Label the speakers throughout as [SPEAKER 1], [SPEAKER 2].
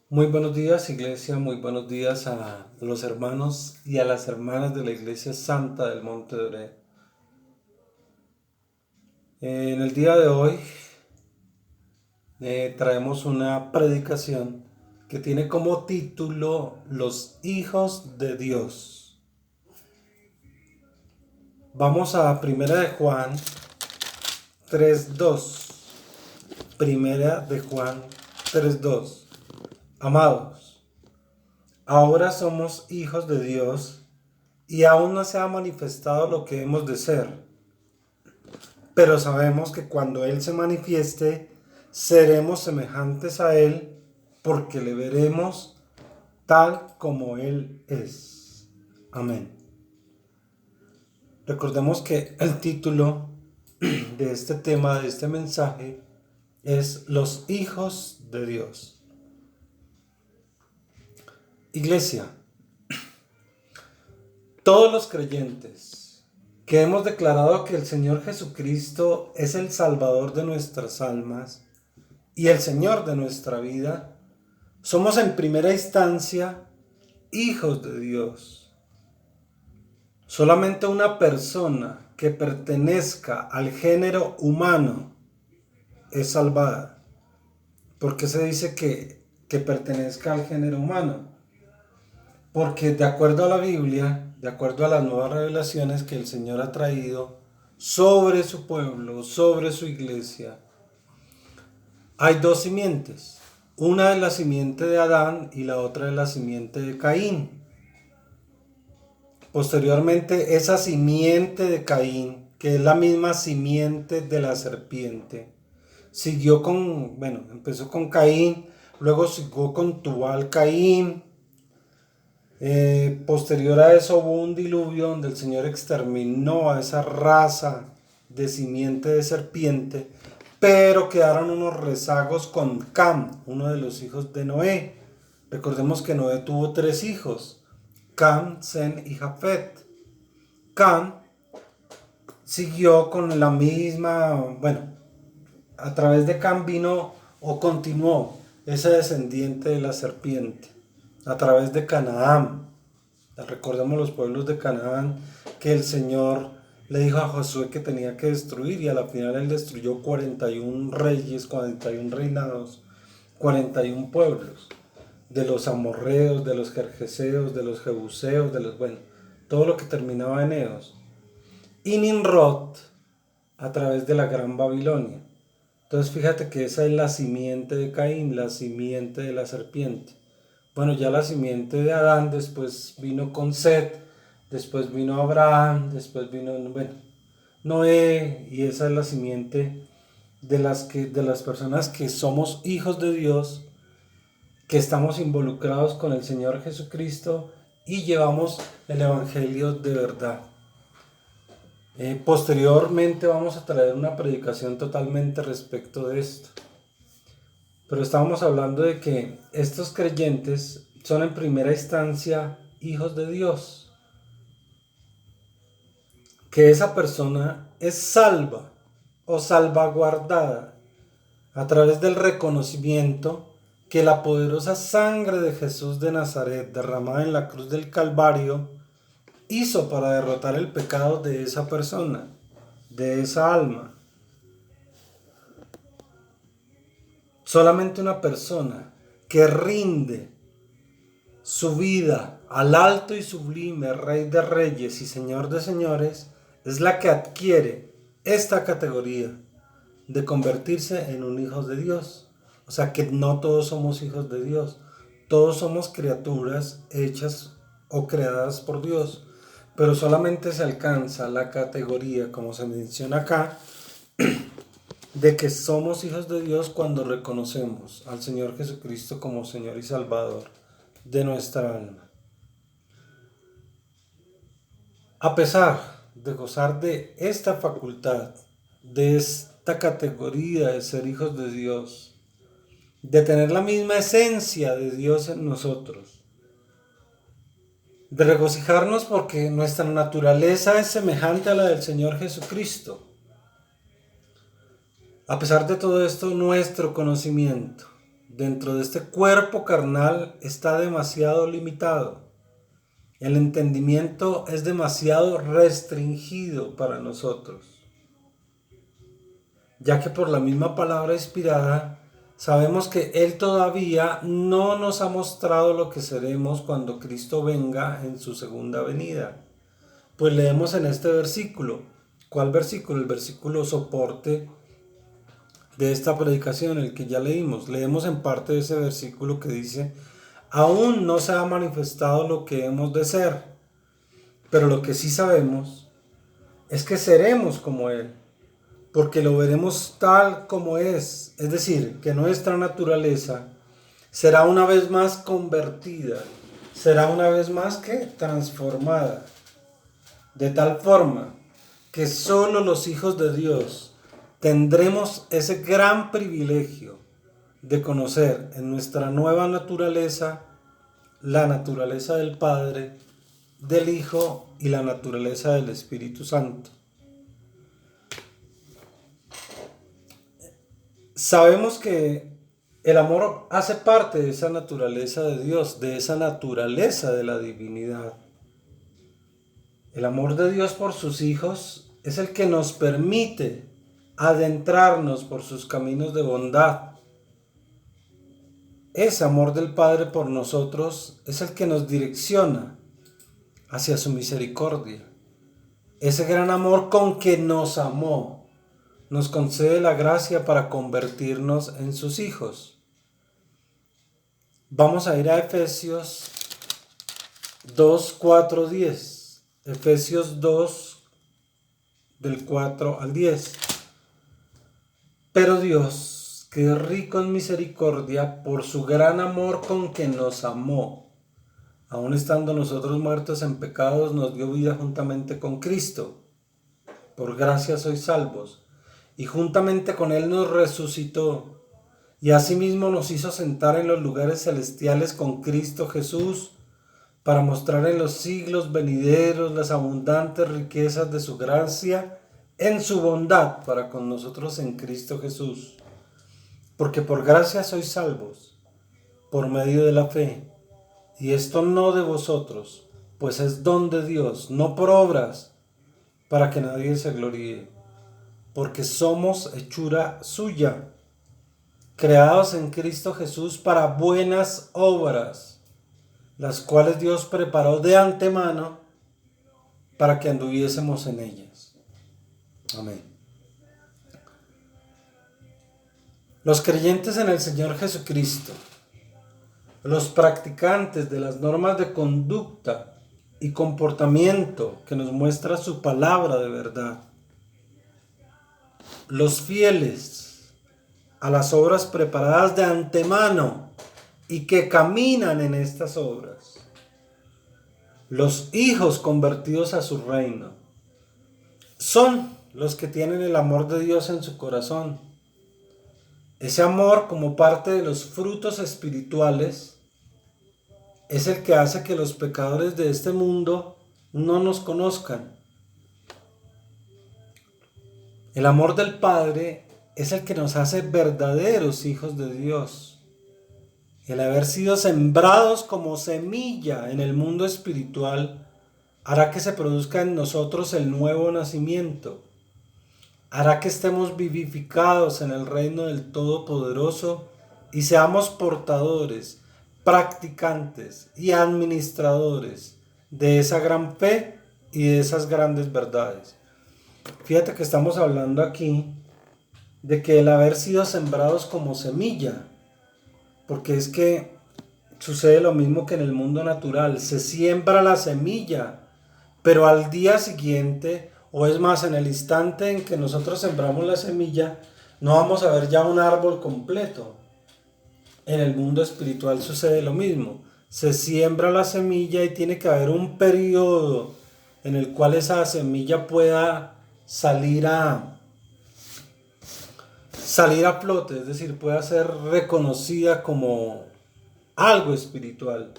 [SPEAKER 1] Muy buenos días, iglesia, muy buenos días a los hermanos y a las hermanas de la Iglesia Santa del Monte de Oreb. En el día de hoy traemos una predicación que tiene como título Los hijos de Dios. Vamos a Primera de Juan 3:2. Primera de Juan 3:2. Amados, ahora somos hijos de Dios y aún no se ha manifestado lo que hemos de ser. Pero sabemos que cuando Él se manifieste, seremos semejantes a Él porque le veremos tal como Él es. Amén. Recordemos que el título de este tema, de este mensaje, es Los hijos de Dios. Iglesia, todos los creyentes que hemos declarado que el Señor Jesucristo es el Salvador de nuestras almas y el Señor de nuestra vida, somos en primera instancia hijos de Dios. Solamente una persona que pertenezca al género humano es salvada. ¿Por qué se dice que pertenezca al género humano? Porque de acuerdo a la Biblia, de acuerdo a las nuevas revelaciones que el Señor ha traído sobre su pueblo, sobre su iglesia, hay dos simientes. Una es la simiente de Adán y la otra es la simiente de Caín. Posteriormente, esa simiente de Caín, que es la misma simiente de la serpiente, empezó con Caín, luego siguió con Tubal Caín. Posterior a eso hubo un diluvio donde el Señor exterminó a esa raza de simiente de serpiente, pero quedaron unos rezagos con Cam, uno de los hijos de Noé. Recordemos que Noé tuvo tres hijos, Cam, Sem y Jafet. Cam siguió con la misma, a través de Cam vino o continuó ese descendiente de la serpiente, a través de Canaán. Recordemos los pueblos de Canaán que el Señor le dijo a Josué que tenía que destruir y a la final él destruyó 41 reyes, 41 reinados, 41 pueblos, de los amorreos, de los jerjeseos, de los jebuseos, todo lo que terminaba en eos. Y Nimrod a través de la Gran Babilonia. Entonces fíjate que esa es la simiente de Caín, la simiente de la serpiente. Bueno, ya la simiente de Adán, después vino con Set, después vino Abraham, después vino, Noé, y esa es la simiente de las personas que somos hijos de Dios, que estamos involucrados con el Señor Jesucristo y llevamos el Evangelio de verdad. Posteriormente vamos a traer una predicación totalmente respecto de esto. Pero estábamos hablando de que estos creyentes son en primera instancia hijos de Dios. Que esa persona es salva o salvaguardada a través del reconocimiento que la poderosa sangre de Jesús de Nazaret derramada en la cruz del Calvario hizo para derrotar el pecado de esa persona, de esa alma. Solamente una persona que rinde su vida al alto y sublime Rey de Reyes y Señor de Señores es la que adquiere esta categoría de convertirse en un hijo de Dios. O sea que no todos somos hijos de Dios, todos somos criaturas hechas o creadas por Dios, pero solamente se alcanza la categoría, como se menciona acá, de que somos hijos de Dios cuando reconocemos al Señor Jesucristo como Señor y Salvador de nuestra alma. A pesar de gozar de esta facultad, de esta categoría de ser hijos de Dios, de tener la misma esencia de Dios en nosotros, de regocijarnos porque nuestra naturaleza es semejante a la del Señor Jesucristo. A pesar de todo esto, nuestro conocimiento dentro de este cuerpo carnal está demasiado limitado. El entendimiento es demasiado restringido para nosotros, ya que por la misma palabra inspirada sabemos que Él todavía no nos ha mostrado lo que seremos cuando Cristo venga en su segunda venida. Pues leemos en este versículo. ¿Cuál versículo? El versículo soporte de esta predicación, el que ya leímos. Leemos en parte de ese versículo que dice: aún no se ha manifestado lo que hemos de ser, pero lo que sí sabemos es que seremos como Él, porque lo veremos tal como es decir, que nuestra naturaleza será una vez más convertida, será una vez más que transformada, de tal forma que solo los hijos de Dios tendremos ese gran privilegio de conocer en nuestra nueva naturaleza la naturaleza del Padre, del Hijo y la naturaleza del Espíritu Santo. Sabemos que el amor hace parte de esa naturaleza de Dios, de esa naturaleza de la divinidad. El amor de Dios por sus hijos es el que nos permite adentrarnos por sus caminos de bondad. Ese amor del Padre por nosotros es el que nos direcciona hacia su misericordia. Ese gran amor con que nos amó nos concede la gracia para convertirnos en sus hijos. Vamos a ir a Efesios 2, 4, 10. Efesios 2, del 4 al 10. Pero Dios, que es rico en misericordia, por su gran amor con que nos amó, aun estando nosotros muertos en pecados, nos dio vida juntamente con Cristo. Por gracia sois salvos. Y juntamente con Él nos resucitó, y asimismo nos hizo sentar en los lugares celestiales con Cristo Jesús, para mostrar en los siglos venideros las abundantes riquezas de su gracia en su bondad para con nosotros en Cristo Jesús. Porque por gracia sois salvos, por medio de la fe, y esto no de vosotros, pues es don de Dios, no por obras, para que nadie se gloríe, porque somos hechura suya, creados en Cristo Jesús para buenas obras, las cuales Dios preparó de antemano para que anduviésemos en ellas. Amén. Los creyentes en el Señor Jesucristo, los practicantes de las normas de conducta y comportamiento que nos muestra su palabra de verdad, los fieles a las obras preparadas de antemano y que caminan en estas obras, los hijos convertidos a su reino, son los que tienen el amor de Dios en su corazón. Ese amor, como parte de los frutos espirituales, es el que hace que los pecadores de este mundo no nos conozcan. El amor del Padre es el que nos hace verdaderos hijos de Dios. El haber sido sembrados como semilla en el mundo espiritual hará que se produzca en nosotros el nuevo nacimiento. Hará que estemos vivificados en el reino del Todopoderoso y seamos portadores, practicantes y administradores de esa gran fe y de esas grandes verdades. Fíjate que estamos hablando aquí de que el haber sido sembrados como semilla, porque es que sucede lo mismo que en el mundo natural, se siembra la semilla, pero al día siguiente, o es más, en el instante en que nosotros sembramos la semilla, no vamos a ver ya un árbol completo. En el mundo espiritual sucede lo mismo, se siembra la semilla y tiene que haber un periodo en el cual esa semilla pueda salir a flote, es decir, pueda ser reconocida como algo espiritual.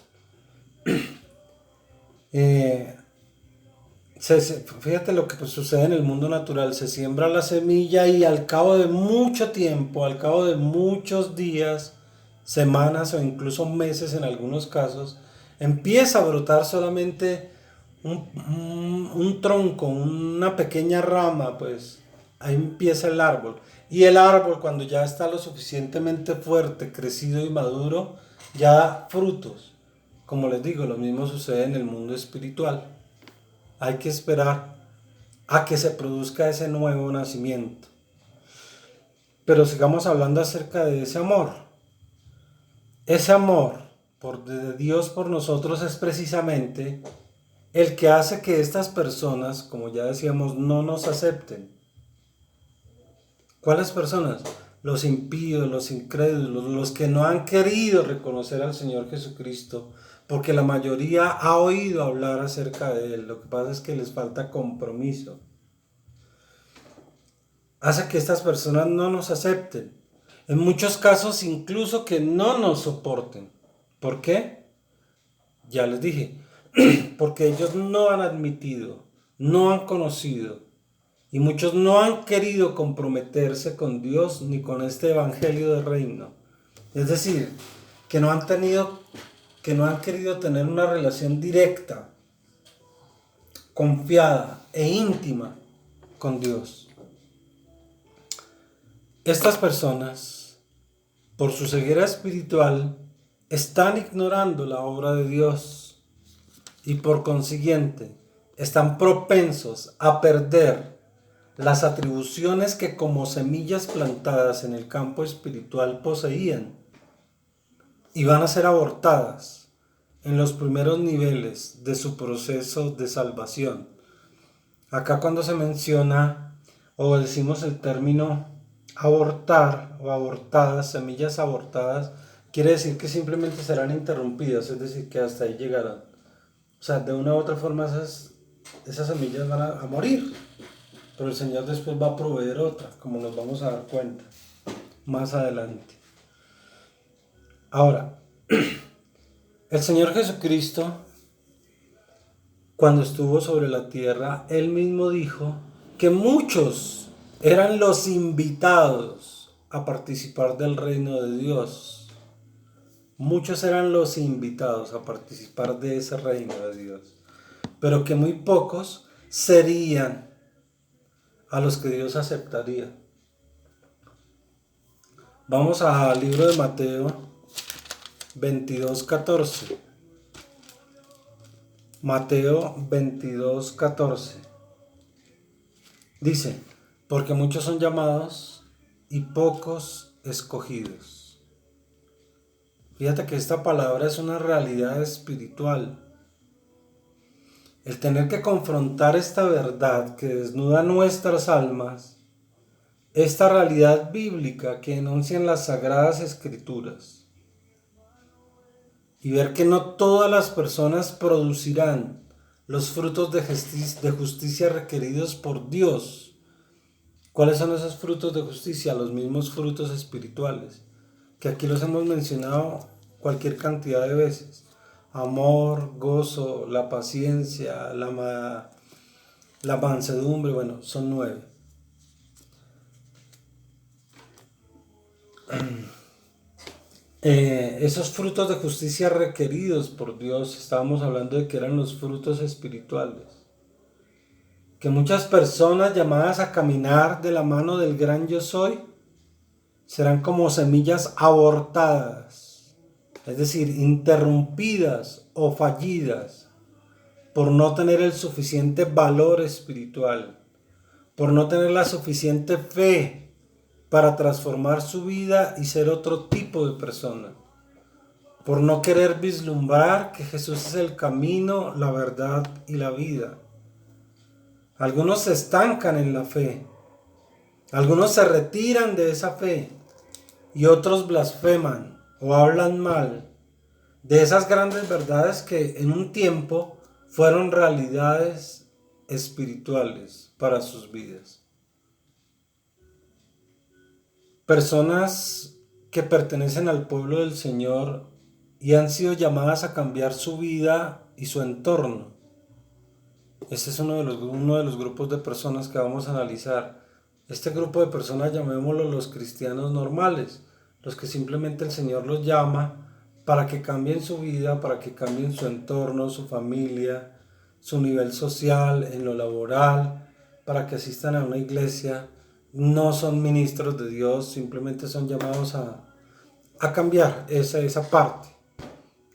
[SPEAKER 1] Fíjate lo que sucede en el mundo natural, se siembra la semilla y al cabo de mucho tiempo, al cabo de muchos días, semanas o incluso meses en algunos casos, empieza a brotar solamente un tronco, una pequeña rama, pues ahí empieza el árbol. Y el árbol, cuando ya está lo suficientemente fuerte, crecido y maduro, ya da frutos. Como les digo, lo mismo sucede en el mundo espiritual. Hay que esperar a que se produzca ese nuevo nacimiento. Pero sigamos hablando acerca de ese amor. Ese amor de Dios por nosotros es precisamente el que hace que estas personas, como ya decíamos, no nos acepten. ¿Cuáles personas? Los impíos, los incrédulos, los que no han querido reconocer al Señor Jesucristo, porque la mayoría ha oído hablar acerca de Él. Lo que pasa es que les falta compromiso. Hace que estas personas no nos acepten. En muchos casos incluso que no nos soporten. ¿Por qué? Ya les dije, porque ellos no han admitido, no han conocido y muchos no han querido comprometerse con Dios ni con este evangelio del reino. Es decir, que no han querido tener una relación directa, confiada e íntima con Dios. Estas personas, por su ceguera espiritual, están ignorando la obra de Dios y por consiguiente están propensos a perder las atribuciones que como semillas plantadas en el campo espiritual poseían y van a ser abortadas en los primeros niveles de su proceso de salvación. Acá cuando se menciona o decimos el término abortar o abortadas, semillas abortadas, quiere decir que simplemente serán interrumpidas, es decir, que hasta ahí llegarán. O sea, de una u otra forma esas semillas van a morir, pero el Señor después va a proveer otra, como nos vamos a dar cuenta más adelante. Ahora, el Señor Jesucristo, cuando estuvo sobre la tierra, Él mismo dijo que muchos eran los invitados a participar del reino de Dios. Muchos eran los invitados a participar de ese reino de Dios, pero que muy pocos serían a los que Dios aceptaría. Vamos al libro de Mateo 22:14. Mateo 22:14. Dice, porque muchos son llamados y pocos escogidos. Fíjate que esta palabra es una realidad espiritual. El tener que confrontar esta verdad que desnuda nuestras almas, esta realidad bíblica que enuncian las Sagradas Escrituras, y ver que no todas las personas producirán los frutos de justicia requeridos por Dios. ¿Cuáles son esos frutos de justicia? Los mismos frutos espirituales, que aquí los hemos mencionado cualquier cantidad de veces. Amor, gozo, la paciencia, la mansedumbre, bueno, son 9. Esos frutos de justicia requeridos por Dios, estábamos hablando de que eran los frutos espirituales. Que muchas personas llamadas a caminar de la mano del gran yo soy serán como semillas abortadas, es decir, interrumpidas o fallidas por no tener el suficiente valor espiritual, por no tener la suficiente fe para transformar su vida y ser otro tipo de persona, por no querer vislumbrar que Jesús es el camino, la verdad y la vida. Algunos se estancan en la fe, algunos se retiran de esa fe y otros blasfeman o hablan mal de esas grandes verdades que en un tiempo fueron realidades espirituales para sus vidas. Personas que pertenecen al pueblo del Señor y han sido llamadas a cambiar su vida y su entorno. Este es uno de los grupos de personas que vamos a analizar. Este grupo de personas llamémoslo los cristianos normales, los que simplemente el Señor los llama para que cambien su vida, para que cambien su entorno, su familia, su nivel social, en lo laboral, para que asistan a una iglesia. No son ministros de Dios, simplemente son llamados a cambiar esa parte.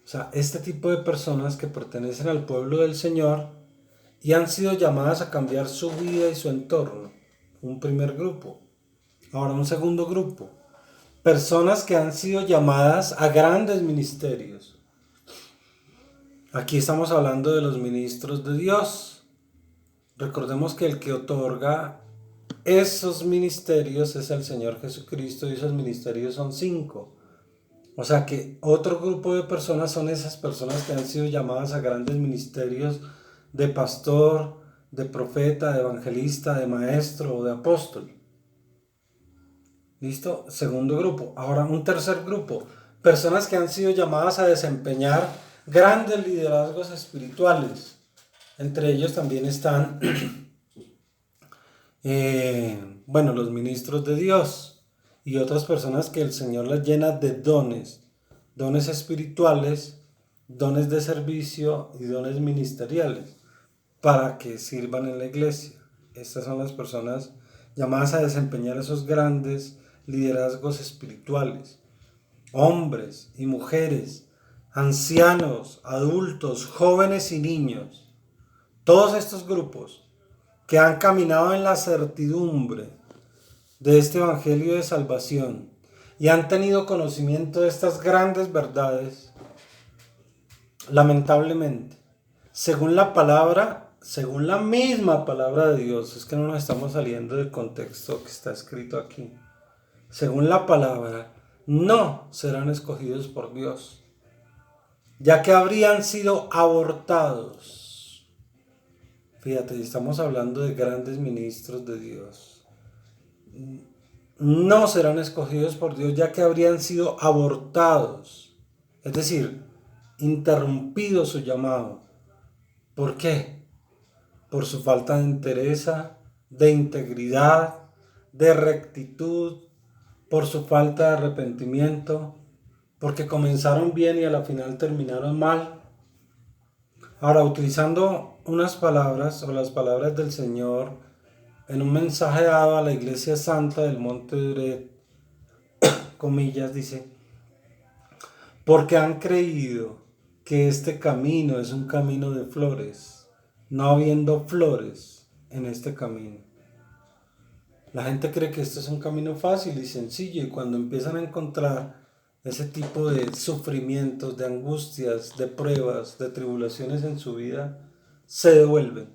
[SPEAKER 1] O sea, este tipo de personas que pertenecen al pueblo del Señor y han sido llamadas a cambiar su vida y su entorno. Un primer grupo. Ahora un segundo grupo. Personas que han sido llamadas a grandes ministerios. Aquí estamos hablando de los ministros de Dios. Recordemos que el que otorga esos ministerios es el Señor Jesucristo y esos ministerios son 5. O sea que otro grupo de personas son esas personas que han sido llamadas a grandes ministerios de pastor, de profeta, de evangelista, de maestro o de apóstol. ¿Listo? Segundo grupo. Ahora un tercer grupo. Personas que han sido llamadas a desempeñar grandes liderazgos espirituales. Entre ellos también están, los ministros de Dios y otras personas que el Señor les llena de dones espirituales, dones de servicio y dones ministeriales para que sirvan en la iglesia. Estas son las personas llamadas a desempeñar esos grandes liderazgos espirituales. Hombres y mujeres, ancianos, adultos, jóvenes y niños. Todos estos grupos que han caminado en la certidumbre de este evangelio de salvación y han tenido conocimiento de estas grandes verdades, lamentablemente, según la misma palabra de Dios, es que no nos estamos saliendo del contexto que está escrito aquí. Según la palabra, no serán escogidos por Dios, ya que habrían sido abortados. Fíjate, estamos hablando de grandes ministros de Dios. No serán escogidos por Dios, ya que habrían sido abortados, es decir, interrumpido su llamado. ¿Por qué? Por su falta de entereza, de integridad, de rectitud, por su falta de arrepentimiento, porque comenzaron bien y a la final terminaron mal. Ahora, utilizando unas palabras o las palabras del Señor en un mensaje dado a la Iglesia Santa del Monte de Uret, comillas, dice: porque han creído que este camino es un camino de flores, no habiendo flores en este camino. La gente cree que este es un camino fácil y sencillo, y cuando empiezan a encontrar ese tipo de sufrimientos, de angustias, de pruebas, de tribulaciones en su vida, se devuelven,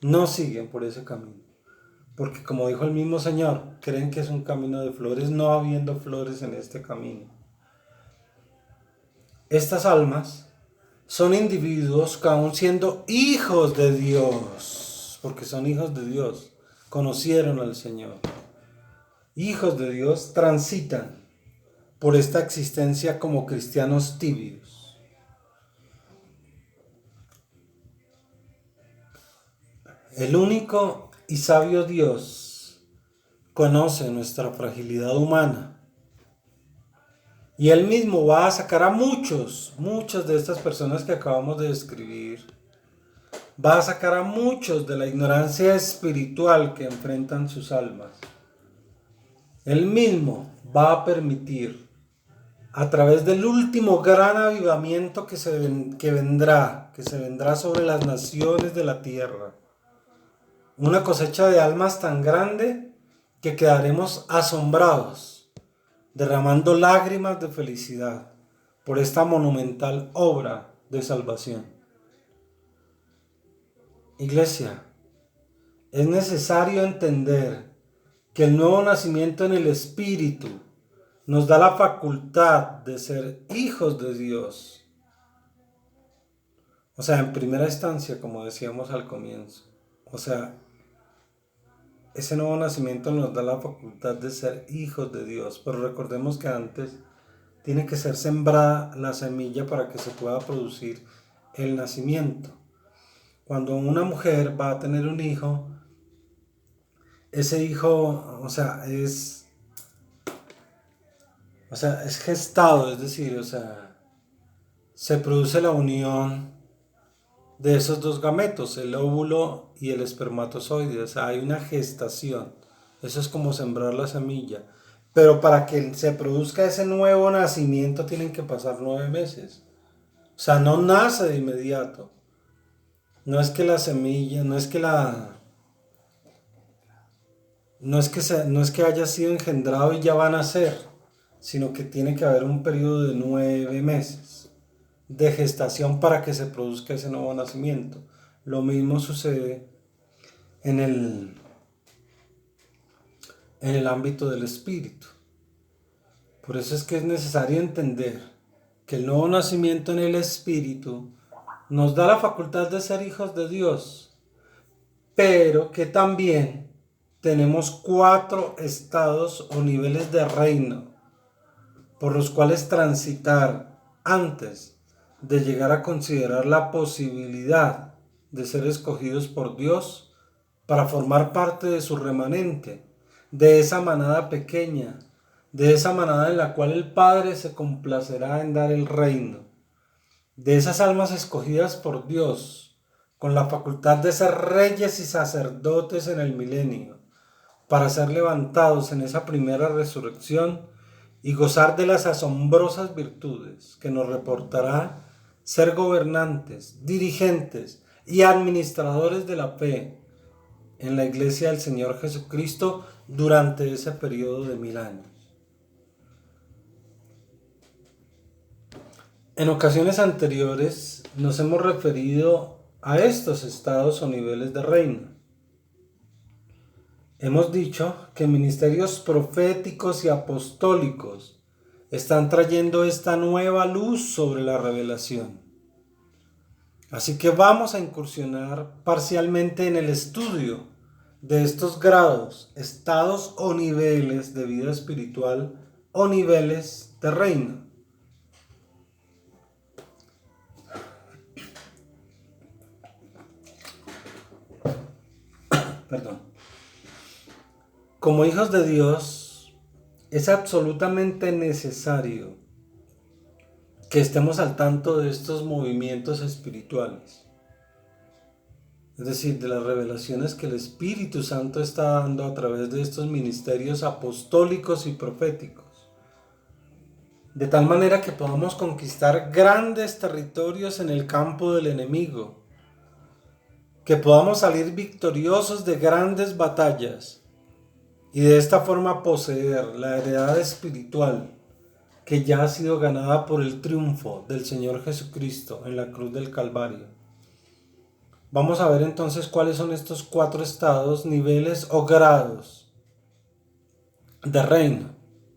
[SPEAKER 1] no siguen por ese camino. Porque como dijo el mismo Señor, creen que es un camino de flores, no habiendo flores en este camino. Estas almas son individuos que aún siendo hijos de Dios, porque son hijos de Dios, conocieron al Señor. Hijos de Dios transitan por esta existencia como cristianos tibios. El único y sabio Dios conoce nuestra fragilidad humana. Y Él mismo va a sacar a muchas de estas personas que acabamos de describir. Va a sacar a muchos de la ignorancia espiritual que enfrentan sus almas. Él mismo va a permitir, a través del último gran avivamiento que se vendrá sobre las naciones de la tierra, una cosecha de almas tan grande que quedaremos asombrados, derramando lágrimas de felicidad por esta monumental obra de salvación. Iglesia, es necesario entender que el nuevo nacimiento en el Espíritu nos da la facultad de ser hijos de Dios. O sea, en primera instancia, como decíamos al comienzo. O sea, ese nuevo nacimiento nos da la facultad de ser hijos de Dios. Pero recordemos que antes tiene que ser sembrada la semilla para que se pueda producir el nacimiento. Cuando una mujer va a tener un hijo, ese hijo, es O sea, es gestado, es decir, o sea, se produce la unión de esos dos gametos, el óvulo y el espermatozoide. O sea, hay una gestación. Eso es como sembrar la semilla. Pero para que se produzca ese nuevo nacimiento tienen que pasar 9 meses. O sea, no nace de inmediato. No es que la semilla, no es que haya sido engendrado y ya va a nacer, sino que tiene que haber un periodo de 9 meses de gestación para que se produzca ese nuevo nacimiento. Lo mismo sucede en el ámbito del espíritu. Por eso es que es necesario entender que el nuevo nacimiento en el espíritu nos da la facultad de ser hijos de Dios, pero que también tenemos 4 estados o niveles de reino por los cuales transitar antes de llegar a considerar la posibilidad de ser escogidos por Dios para formar parte de su remanente, de esa manada pequeña, de esa manada en la cual el Padre se complacerá en dar el reino, de esas almas escogidas por Dios, con la facultad de ser reyes y sacerdotes en el milenio, para ser levantados en esa primera resurrección y gozar de las asombrosas virtudes que nos reportará ser gobernantes, dirigentes y administradores de la fe en la iglesia del Señor Jesucristo durante ese periodo de 1000 años. En ocasiones anteriores nos hemos referido a estos estados o niveles de reino. Hemos dicho que ministerios proféticos y apostólicos están trayendo esta nueva luz sobre la revelación. Así que vamos a incursionar parcialmente en el estudio de estos grados, estados o niveles de vida espiritual o niveles de reino. Perdón. Como hijos de Dios, es absolutamente necesario que estemos al tanto de estos movimientos espirituales. Es decir, de las revelaciones que el Espíritu Santo está dando a través de estos ministerios apostólicos y proféticos. De tal manera que podamos conquistar grandes territorios en el campo del enemigo. Que podamos salir victoriosos de grandes batallas. Y de esta forma poseer la heredad espiritual que ya ha sido ganada por el triunfo del Señor Jesucristo en la cruz del Calvario. Vamos a ver entonces cuáles son estos 4 estados, niveles o grados de reino.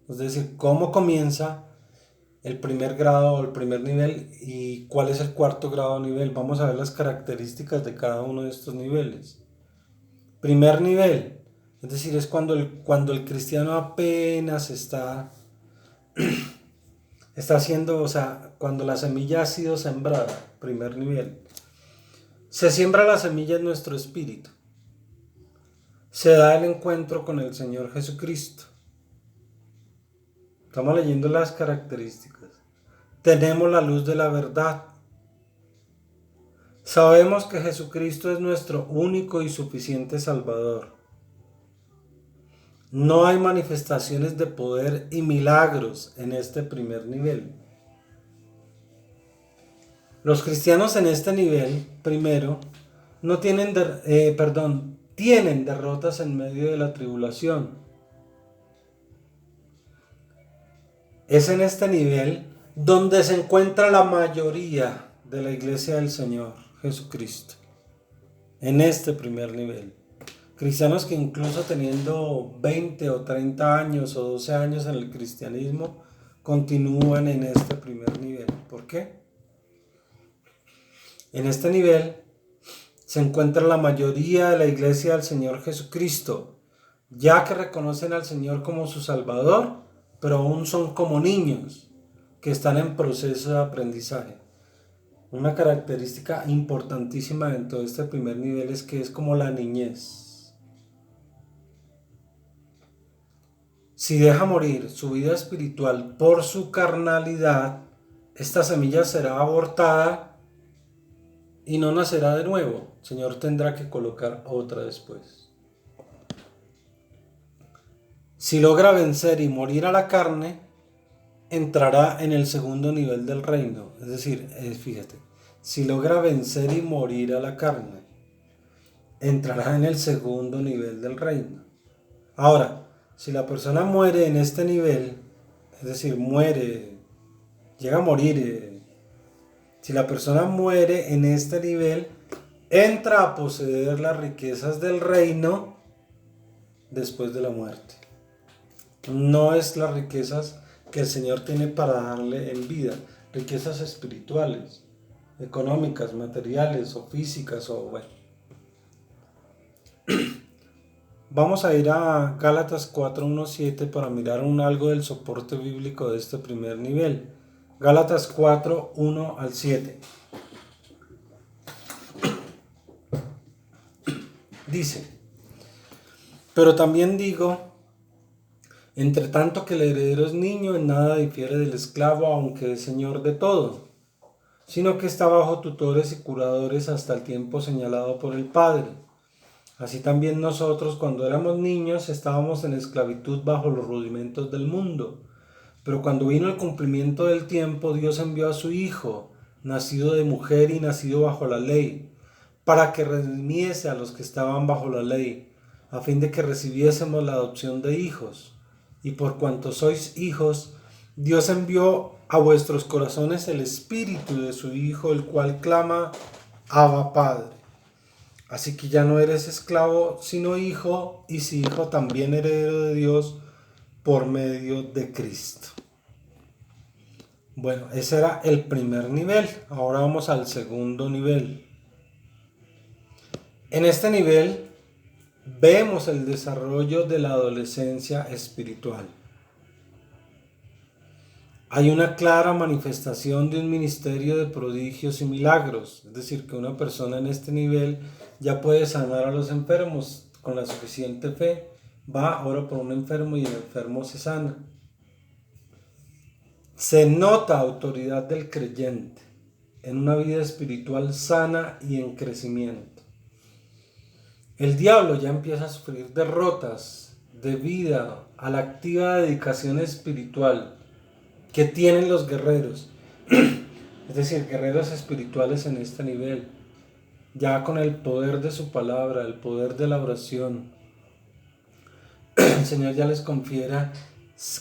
[SPEAKER 1] Es decir, cómo comienza el primer grado o el primer nivel y cuál es el cuarto grado o nivel. Vamos a ver las características de cada uno de estos niveles. Primer nivel, es decir, es cuando el cristiano apenas está haciendo, o sea, cuando la semilla ha sido sembrada, primer nivel. Se siembra la semilla en nuestro espíritu. Se da el encuentro con el Señor Jesucristo. Estamos leyendo las características. Tenemos la luz de la verdad. Sabemos que Jesucristo es nuestro único y suficiente Salvador. No hay manifestaciones de poder y milagros en este primer nivel. Los cristianos en este nivel, primero, no tienen, tienen derrotas en medio de la tribulación. Es en este nivel donde se encuentra la mayoría de la iglesia del Señor Jesucristo. En este primer nivel. Cristianos que incluso teniendo 20 o 30 años o 12 años en el cristianismo, continúan en este primer nivel. ¿Por qué? En este nivel se encuentra la mayoría de la iglesia del Señor Jesucristo, ya que reconocen al Señor como su Salvador, pero aún son como niños que están en proceso de aprendizaje. Una característica importantísima dentro de este primer nivel es que es como la niñez. Si deja morir su vida espiritual por su carnalidad, esta semilla será abortada y no nacerá de nuevo. El Señor tendrá que colocar otra después. Si logra vencer y morir a la carne, entrará en el segundo nivel del reino. Es decir, fíjate, si logra vencer y morir a la carne, entrará en el segundo nivel del reino. Ahora, si la persona muere en este nivel, es decir, llega a morir, si la persona muere en este nivel, entra a poseer las riquezas del reino después de la muerte. No es las riquezas que el Señor tiene para darle en vida, riquezas espirituales, económicas, materiales o físicas o bueno. Vamos a ir a Gálatas 4:1-7 para mirar algo del soporte bíblico de este primer nivel. Gálatas 4:1-7. Dice: pero también digo, entre tanto que el heredero es niño, en nada difiere del esclavo, aunque es señor de todo, sino que está bajo tutores y curadores hasta el tiempo señalado por el Padre. Así también nosotros, cuando éramos niños, estábamos en esclavitud bajo los rudimentos del mundo. Pero cuando vino el cumplimiento del tiempo, Dios envió a su Hijo, nacido de mujer y nacido bajo la ley, para que redimiese a los que estaban bajo la ley, a fin de que recibiésemos la adopción de hijos. Y por cuanto sois hijos, Dios envió a vuestros corazones el Espíritu de su Hijo, el cual clama, Abba Padre. Así que ya no eres esclavo, sino hijo, y si hijo, también heredero de Dios por medio de Cristo. Bueno, ese era el primer nivel. Ahora vamos al segundo nivel. En este nivel vemos el desarrollo de la adolescencia espiritual. Hay una clara manifestación de un ministerio de prodigios y milagros, es decir, que una persona en este nivel ya puede sanar a los enfermos con la suficiente fe. Va, ora por un enfermo y el enfermo se sana. Se nota autoridad del creyente en una vida espiritual sana y en crecimiento. El diablo ya empieza a sufrir derrotas debido a la activa dedicación espiritual que tienen los guerreros, es decir, guerreros espirituales en este nivel, ya con el poder de su palabra, el poder de la oración. El Señor ya les confiera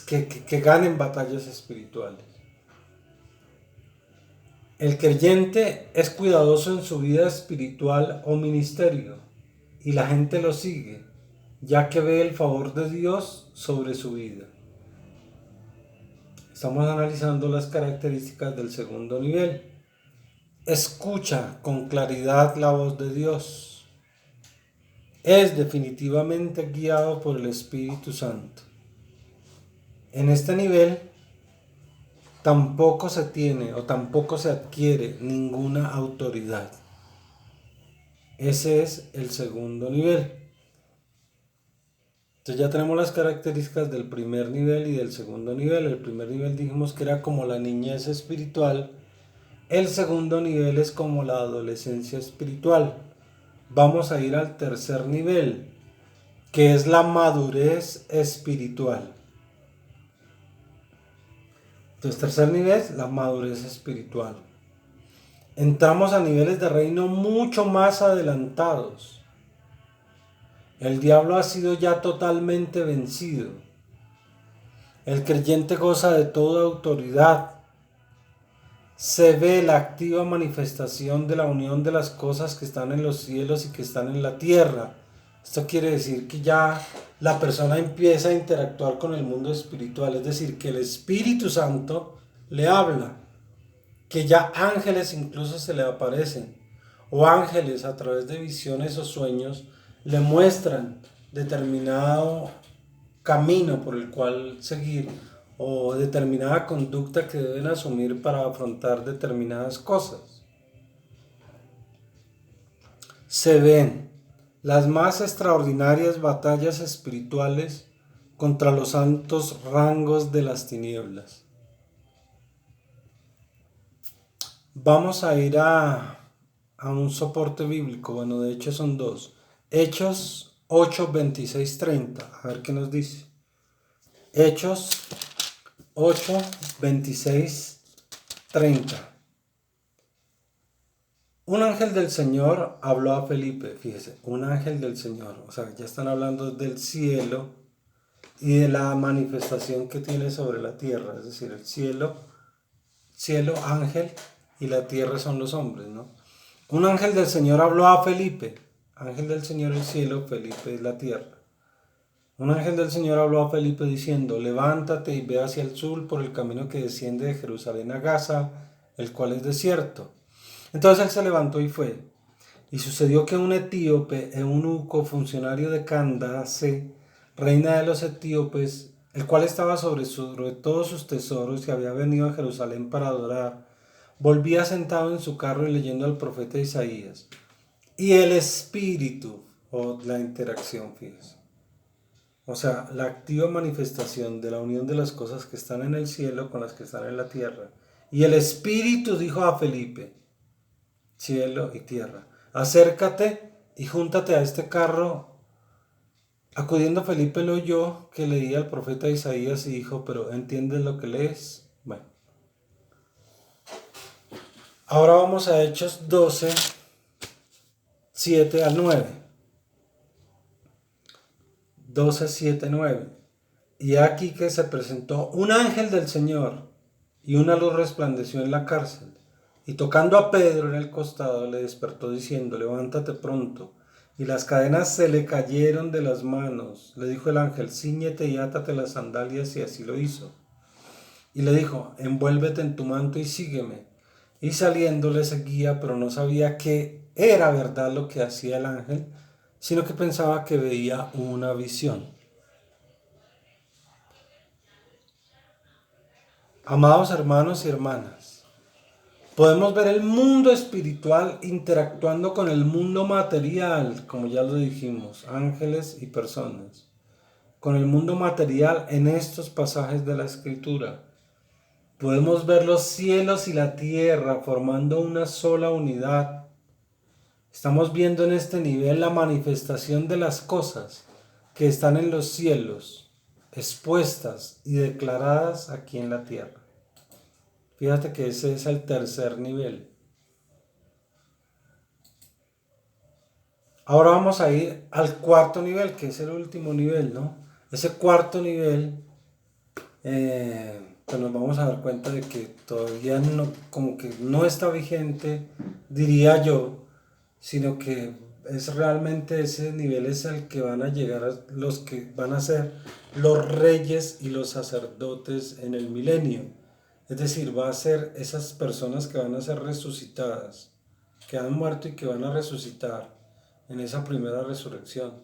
[SPEAKER 1] que ganen batallas espirituales. El creyente es cuidadoso en su vida espiritual o ministerio, y la gente lo sigue, ya que ve el favor de Dios sobre su vida. Estamos analizando las características del segundo nivel. Escucha con claridad la voz de Dios. Es definitivamente guiado por el Espíritu Santo. En este nivel tampoco se tiene o tampoco se adquiere ninguna autoridad. Ese es el segundo nivel. Entonces ya tenemos las características del primer nivel y del segundo nivel. El primer nivel dijimos que era como la niñez espiritual. El segundo nivel es como la adolescencia espiritual. Vamos a ir al tercer nivel, que es la madurez espiritual. Entonces, tercer nivel, la madurez espiritual. Entramos a niveles de reino mucho más adelantados. El diablo ha sido ya totalmente vencido. El creyente goza de toda autoridad. Se ve la activa manifestación de la unión de las cosas que están en los cielos y que están en la tierra. Esto quiere decir que ya la persona empieza a interactuar con el mundo espiritual, es decir, que el Espíritu Santo le habla, que ya ángeles incluso se le aparecen, o ángeles a través de visiones o sueños le muestran determinado camino por el cual seguir o determinada conducta que deben asumir para afrontar determinadas cosas. Se ven las más extraordinarias batallas espirituales contra los altos rangos de las tinieblas. Vamos a ir a un soporte bíblico, bueno, de hecho son dos. Hechos 8, 26, 30, a ver qué nos dice. Hechos 8, 26, 30. Un ángel del Señor habló a Felipe, fíjese, un ángel del Señor, o sea, ya están hablando del cielo y de la manifestación que tiene sobre la tierra, es decir, el cielo, ángel, y la tierra son los hombres, ¿no? Un ángel del Señor habló a Felipe, ángel del Señor el cielo, Felipe es la tierra. Un ángel del Señor habló a Felipe diciendo, levántate y ve hacia el sur por el camino que desciende de Jerusalén a Gaza, el cual es desierto. Entonces él se levantó y fue. Y sucedió que un etíope, eunuco, funcionario de Candace, reina de los etíopes, el cual estaba sobre todos sus tesoros y había venido a Jerusalén para adorar, volvía sentado en su carro y leyendo al profeta Isaías. Y el espíritu, o la interacción, fíjese. O sea, la activa manifestación de la unión de las cosas que están en el cielo con las que están en la tierra. Y el espíritu dijo a Felipe, cielo y tierra, acércate y júntate a este carro. Acudiendo Felipe lo oyó que leía al profeta Isaías y dijo, pero ¿entiendes lo que lees? Bueno, ahora vamos a Hechos 12, 7 al 9. 12, 7, 9. Y aquí que se presentó un ángel del Señor y una luz resplandeció en la cárcel. Y tocando a Pedro en el costado le despertó diciendo, levántate pronto. Y las cadenas se le cayeron de las manos. Le dijo el ángel, cíñete y átate las sandalias, y así lo hizo. Y le dijo, envuélvete en tu manto y sígueme. Y saliendo le seguía, pero no sabía que era verdad lo que hacía el ángel, sino que pensaba que veía una visión. Amados hermanos y hermanas, podemos ver el mundo espiritual interactuando con el mundo material, como ya lo dijimos, ángeles y personas, con el mundo material en estos pasajes de la Escritura. Podemos ver los cielos y la tierra formando una sola unidad. Estamos viendo en este nivel la manifestación de las cosas que están en los cielos, expuestas y declaradas aquí en la tierra. Fíjate que ese es el tercer nivel. Ahora vamos a ir al cuarto nivel, que es el último nivel, ¿no? Ese cuarto nivel, pues nos vamos a dar cuenta de que todavía no, como que no está vigente, diría yo, sino que es realmente ese nivel es el que van a llegar a los que van a ser los reyes y los sacerdotes en el milenio. Es decir, va a ser esas personas que van a ser resucitadas, que han muerto y que van a resucitar en esa primera resurrección.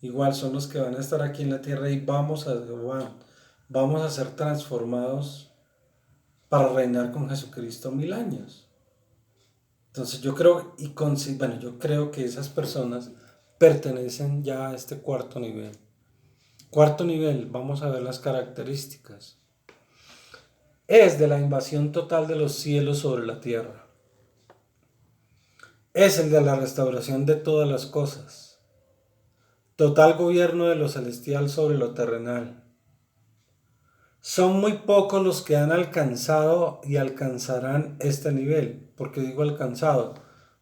[SPEAKER 1] Igual son los que van a estar aquí en la tierra y vamos a ser transformados para reinar con Jesucristo 1000 años. Entonces yo creo que esas personas pertenecen ya a este cuarto nivel. Cuarto nivel, vamos a ver las características. Es de la invasión total de los cielos sobre la tierra. Es el de la restauración de todas las cosas. Total gobierno de lo celestial sobre lo terrenal. Son muy pocos los que han alcanzado y alcanzarán este nivel. ¿Por qué digo alcanzado?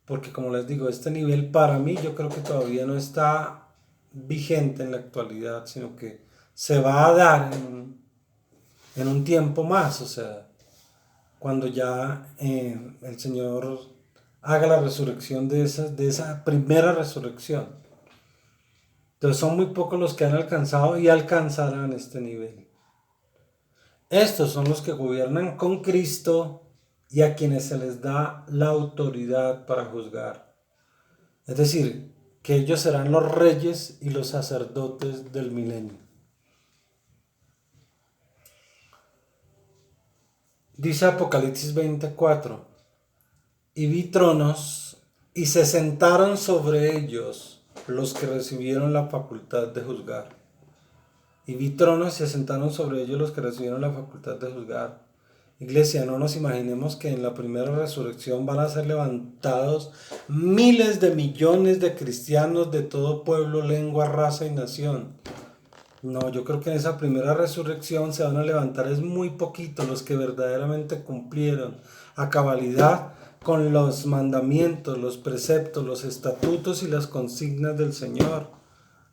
[SPEAKER 1] Porque como les digo, este nivel para mí yo creo que todavía no está vigente en la actualidad, sino que se va a dar en un tiempo más, o sea, cuando ya el Señor haga la resurrección de esa primera resurrección. Entonces son muy pocos los que han alcanzado y alcanzarán este nivel. Estos son los que gobiernan con Cristo y a quienes se les da la autoridad para juzgar. Es decir, que ellos serán los reyes y los sacerdotes del milenio. Dice Apocalipsis 24, y vi tronos y se sentaron sobre ellos los que recibieron la facultad de juzgar. y vi tronos y se sentaron sobre ellos los que recibieron la facultad de juzgar. Iglesia, no nos imaginemos que en la primera resurrección van a ser levantados miles de millones de cristianos de todo pueblo, lengua, raza y nación. No, yo creo que en esa primera resurrección se van a levantar es muy poquito los que verdaderamente cumplieron a cabalidad con los mandamientos, los preceptos, los estatutos y las consignas del Señor.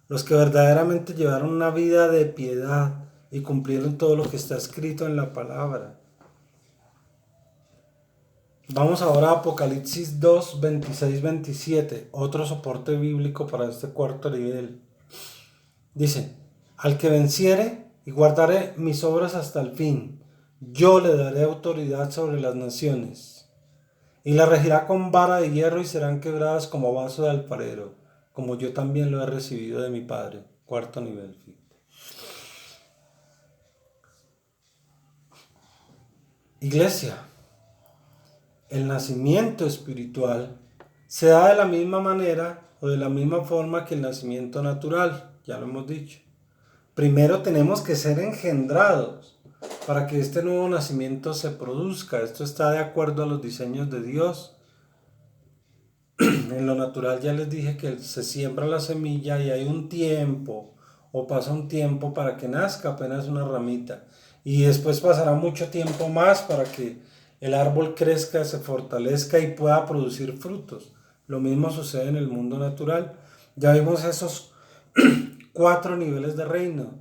[SPEAKER 1] Los que verdaderamente llevaron una vida de piedad y cumplieron todo lo que está escrito en la palabra. Vamos ahora a Apocalipsis 2, 26, 27, otro soporte bíblico para este cuarto nivel. Dice: al que venciere y guardare mis obras hasta el fin, yo le daré autoridad sobre las naciones, y la regirá con vara de hierro y serán quebradas como vaso de alfarero, como yo también lo he recibido de mi Padre. Cuarto nivel. Iglesia, el nacimiento espiritual se da de la misma manera o de la misma forma que el nacimiento natural, ya lo hemos dicho. Primero tenemos que ser engendrados para que este nuevo nacimiento se produzca. Esto está de acuerdo a los diseños de Dios. En lo natural ya les dije que se siembra la semilla y hay un tiempo o pasa un tiempo para que nazca apenas una ramita. Y después pasará mucho tiempo más para que el árbol crezca, se fortalezca y pueda producir frutos. Lo mismo sucede en el mundo natural. Ya vimos esos 4 niveles de reino,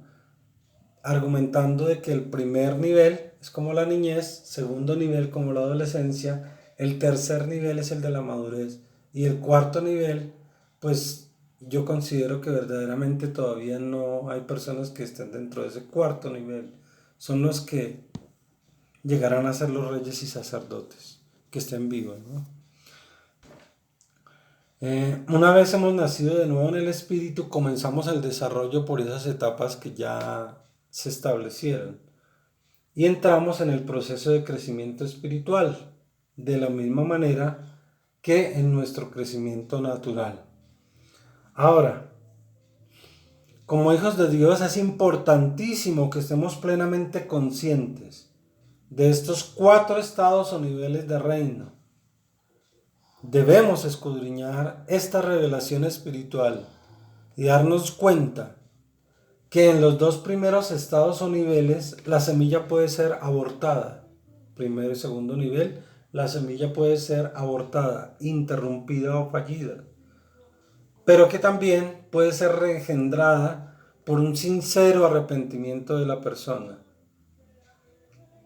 [SPEAKER 1] argumentando de que el primer nivel es como la niñez, segundo nivel como la adolescencia, el tercer nivel es el de la madurez y el cuarto nivel, pues yo considero que verdaderamente todavía no hay personas que estén dentro de ese cuarto nivel. Son los que llegarán a ser los reyes y sacerdotes, que estén vivos, ¿no? Una vez hemos nacido de nuevo en el Espíritu, comenzamos el desarrollo por esas etapas que ya se establecieron y entramos en el proceso de crecimiento espiritual, de la misma manera que en nuestro crecimiento natural. Ahora, como hijos de Dios es importantísimo que estemos plenamente conscientes de estos 4 estados o niveles de reino. Debemos escudriñar esta revelación espiritual y darnos cuenta que en los 2 primeros estados o niveles la semilla puede ser abortada. Primero y segundo nivel, la semilla puede ser abortada, interrumpida o fallida, pero que también puede ser reengendrada por un sincero arrepentimiento de la persona.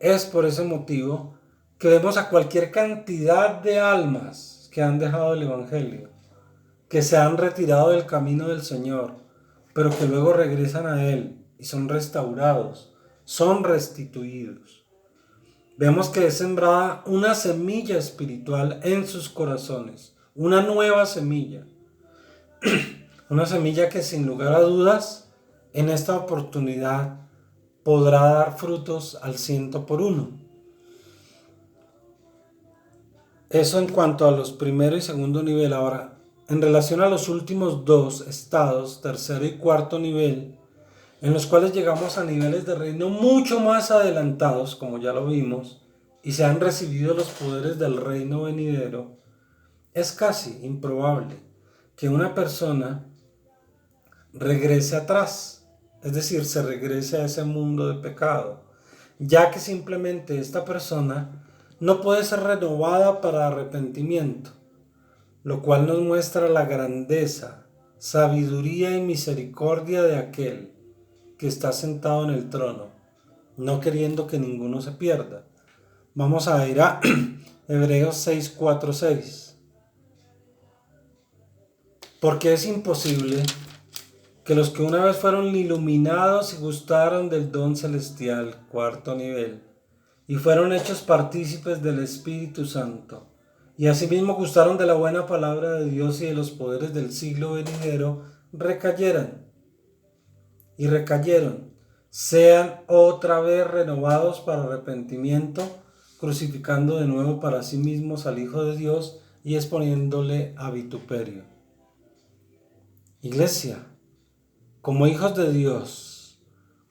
[SPEAKER 1] Es por ese motivo que vemos a cualquier cantidad de almas que han dejado el Evangelio, que se han retirado del camino del Señor, pero que luego regresan a Él y son restaurados, son restituidos. Vemos que es sembrada una semilla espiritual en sus corazones, una nueva semilla, una semilla que sin lugar a dudas en esta oportunidad podrá dar frutos al 100%. Eso en cuanto a los primero y segundo nivel. Ahora, en relación a los últimos 2 estados, tercero y cuarto nivel, en los cuales llegamos a niveles de reino mucho más adelantados, como ya lo vimos, y se han recibido los poderes del reino venidero, es casi improbable que una persona regrese atrás, es decir, se regrese a ese mundo de pecado, ya que simplemente esta persona no puede ser renovada para arrepentimiento, lo cual nos muestra la grandeza, sabiduría y misericordia de aquel que está sentado en el trono, no queriendo que ninguno se pierda. Vamos a ir a Hebreos 6, 4, 6. Porque es imposible que los que una vez fueron iluminados y gustaron del don celestial, cuarto nivel, y fueron hechos partícipes del Espíritu Santo, y asimismo gustaron de la buena palabra de Dios y de los poderes del siglo venidero, recayeron, sean otra vez renovados para arrepentimiento, crucificando de nuevo para sí mismos al Hijo de Dios y exponiéndole a vituperio. Iglesia, como hijos de Dios,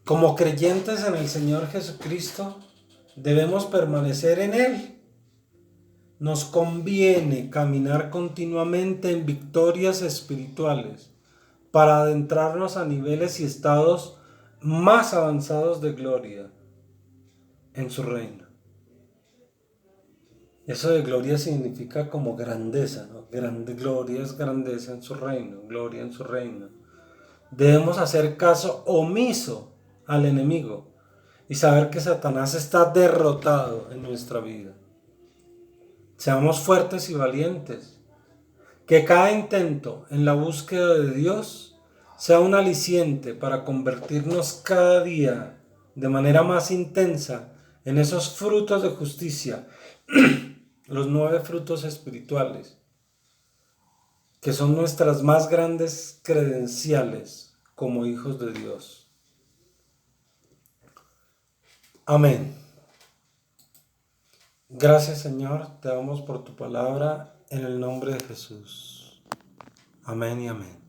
[SPEAKER 1] Como creyentes en el Señor Jesucristo, debemos permanecer en Él. Nos conviene caminar continuamente en victorias espirituales para adentrarnos a niveles y estados más avanzados de gloria en su reino. Eso de gloria significa como grandeza, ¿no? Grande gloria es grandeza en su reino, gloria en su reino. Debemos hacer caso omiso al enemigo y saber que Satanás está derrotado en nuestra vida. Seamos fuertes y valientes. Que cada intento en la búsqueda de Dios sea un aliciente para convertirnos cada día de manera más intensa en esos frutos de justicia, los 9 frutos espirituales, que son nuestras más grandes credenciales como hijos de Dios. Amén. Gracias, Señor, te damos por tu palabra en el nombre de Jesús. Amén y amén.